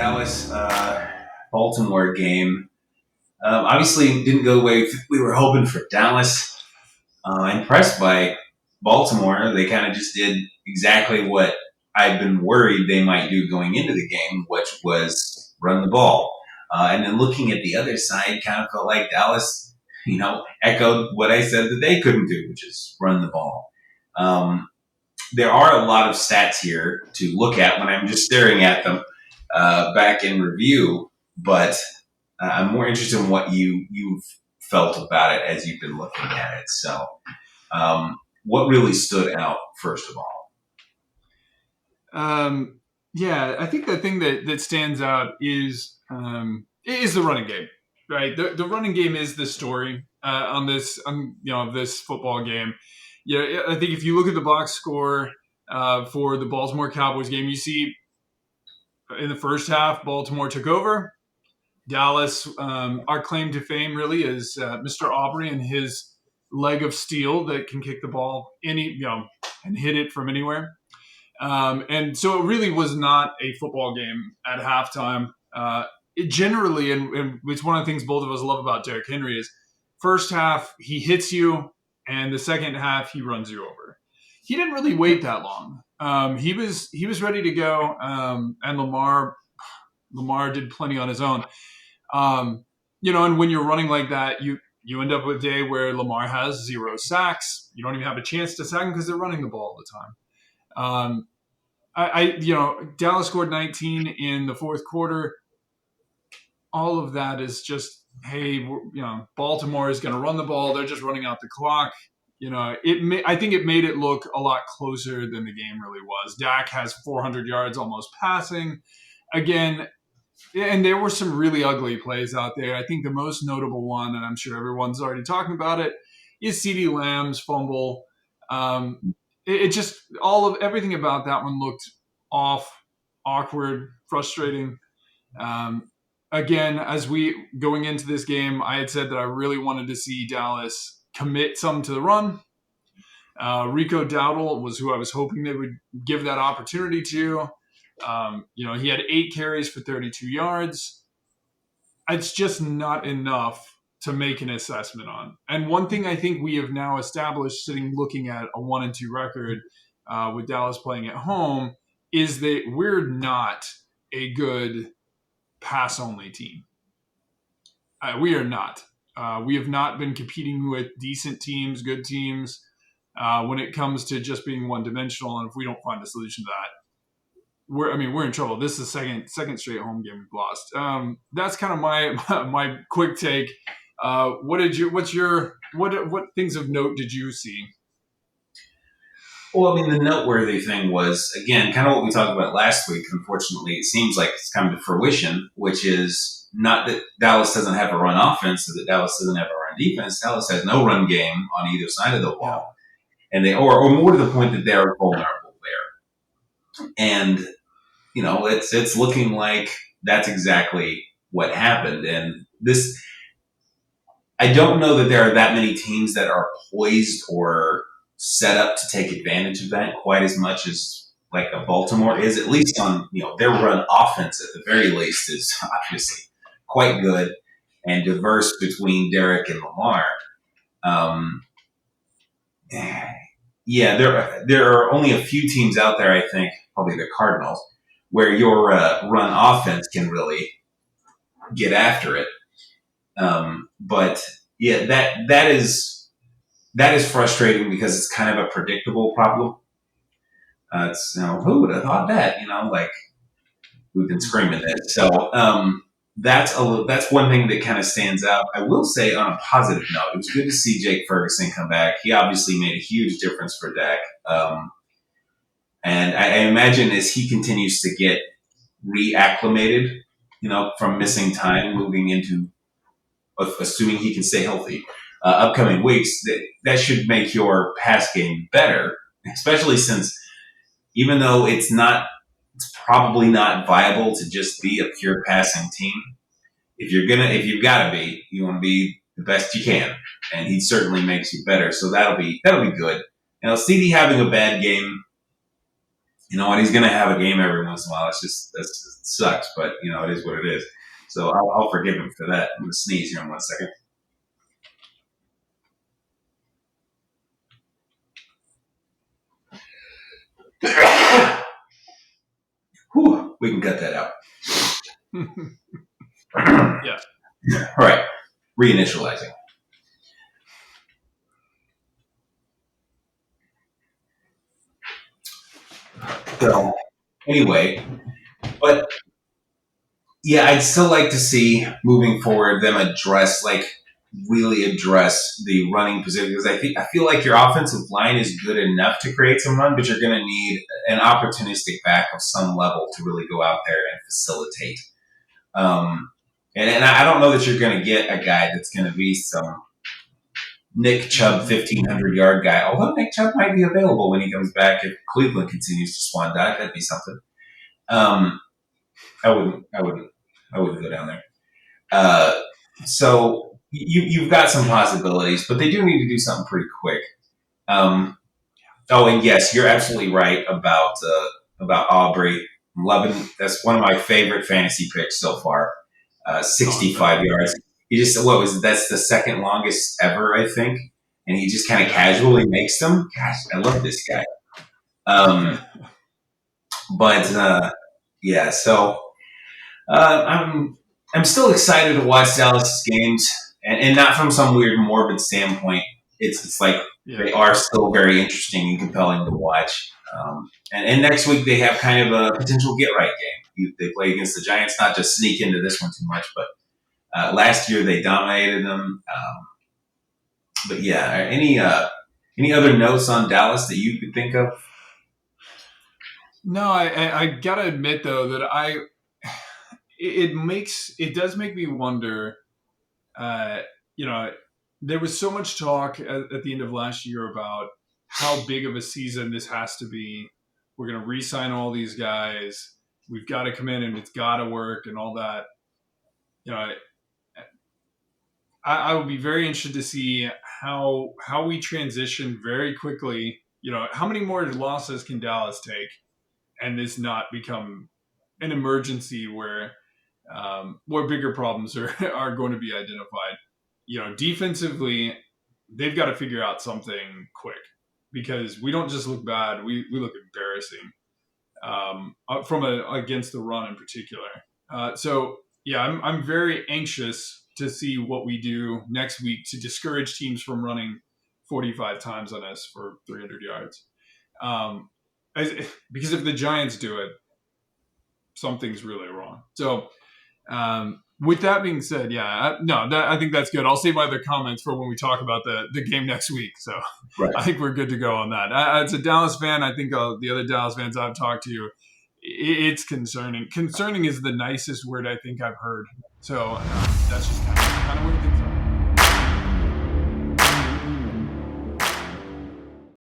Dallas Baltimore game. Obviously, didn't go the way we were hoping for Dallas. Impressed by Baltimore. They kind of just did exactly what I've been worried they might do going into the game, which was run the ball. And then looking at the other side, kind of felt like Dallas, echoed what I said that they couldn't do, which is run the ball. There are a lot of stats here to look at when I'm just staring at them back in review, but I'm more interested in what you've felt about it as you've been looking at it. So, what really stood out, first of all? Yeah, I think the thing that stands out is the running game, right? The running game is the story on this football game. Yeah, I think if you look at the box score for the Baltimore Cowboys game, you see in the first half Baltimore took over. Dallas, our claim to fame really is Mr. Aubrey and his leg of steel that can kick the ball and hit it from anywhere. And so it really was not a football game at halftime. It generally, and it's one of the things both of us love about Derrick Henry is first half he hits you, and the second half he runs you over. He didn't really wait that long. He was ready to go, and Lamar did plenty on his own. And when you're running like that, you end up with a day where Lamar has 0 sacks. You don't even have a chance to sack him because they're running the ball all the time. Dallas scored 19 in the fourth quarter. All of that is just, hey, Baltimore is going to run the ball. They're just running out the clock. I think it made it look a lot closer than the game really was. Dak has 400 yards almost passing. Again, and there were some really ugly plays out there. I think the most notable one, and I'm sure everyone's already talking about it, is CeeDee Lamb's fumble. Everything about that one looked off, awkward, frustrating. Again, as we going into this game, I had said that I really wanted to see Dallas commit some to the run. Rico Dowdle was who I was hoping they would give that opportunity to. He had 8 carries for 32 yards. It's just not enough to make an assessment on. And one thing I think we have now established, looking at a 1-2 record with Dallas playing at home, is that we're not a good pass-only team. We are not. We have not been competing with decent teams, good teams, when it comes to just being one-dimensional. And if we don't find a solution to that, we're in trouble. This is the second straight home game we've lost. That's kind of my quick take. What things of note did you see? Well, the noteworthy thing was, again, kind of what we talked about last week. Unfortunately, it seems like it's come to fruition, which is not that Dallas doesn't have a run offense, or that Dallas doesn't have a run defense. Dallas has no run game on either side of the ball, and or more to the point that they're vulnerable there. And it's looking like that's exactly what happened. And this, I don't know that there are that many teams that are poised or set up to take advantage of that quite as much as like a Baltimore is, at least on, their run offense at the very least is obviously quite good and diverse between Derrick and Lamar. There are only a few teams out there, I think, probably the Cardinals, where your run offense can really get after it. But yeah, that is frustrating because it's kind of a predictable problem. It's who would have thought that? We've been screaming that. So that's one thing that kind of stands out. I will say on a positive note, it was good to see Jake Ferguson come back. He obviously made a huge difference for Dak. And I imagine as he continues to get reacclimated, from missing time, moving into assuming he can stay healthy, upcoming weeks, that should make your pass game better, especially since even though it's probably not viable to just be a pure passing team. If you've got to be, you want to be the best you can, and he certainly makes you better. So that'll be good. CeeDee having a bad game, you know what? He's going to have a game every once in a while. That's just sucks, but it is what it is. So I'll forgive him for that. I'm going to sneeze here in 1 second. Whew, we can cut that out. Yeah. All right. Reinitializing. So anyway, but yeah, I'd still like to see moving forward them really address the running position because I feel like your offensive line is good enough to create some run, but you're going to need an opportunistic back of some level to really go out there and facilitate. And I don't know that you're going to get a guy that's going to be some Nick Chubb 1,500-yard guy. Although Nick Chubb might be available when he comes back if Cleveland continues to swan dive, that'd be something. I wouldn't go down there. So you've got some possibilities, but they do need to do something pretty quick. And yes, you're absolutely right about Aubrey. I'm loving that's one of my favorite fantasy picks so far. 65 yards. He just that's the second longest ever, I think, and he just kind of casually makes them. Gosh, I love this guy. But yeah, so I'm still excited to watch Dallas' games, and not from some weird morbid standpoint. It's like they are still very interesting and compelling to watch. And next week they have kind of a potential get right game. They play against the Giants, not to sneak into this one too much, but last year they dominated them. But yeah, any other notes on Dallas that you could think of? No, I gotta admit though that it does make me wonder. There was so much talk at the end of last year about how big of a season this has to be. We're going to re-sign all these guys. We've got to come in and it's got to work and all that. I would be very interested to see how we transition very quickly. How many more losses can Dallas take and this not become an emergency where bigger problems are going to be identified. Defensively, they've got to figure out something quick because we don't just look bad; we look embarrassing from against the run in particular. So yeah, I'm very anxious to see what we do next week to discourage teams from running 45 times on us for 300 yards. Because if the Giants do it, something's really wrong. So. With that being said, yeah, I think that's good. I'll save my other comments for when we talk about the game next week. So right. I think we're good to go on that. As a Dallas fan, I think the other Dallas fans I've talked to, it's concerning. Concerning is the nicest word I think I've heard. So that's just kind of where things are.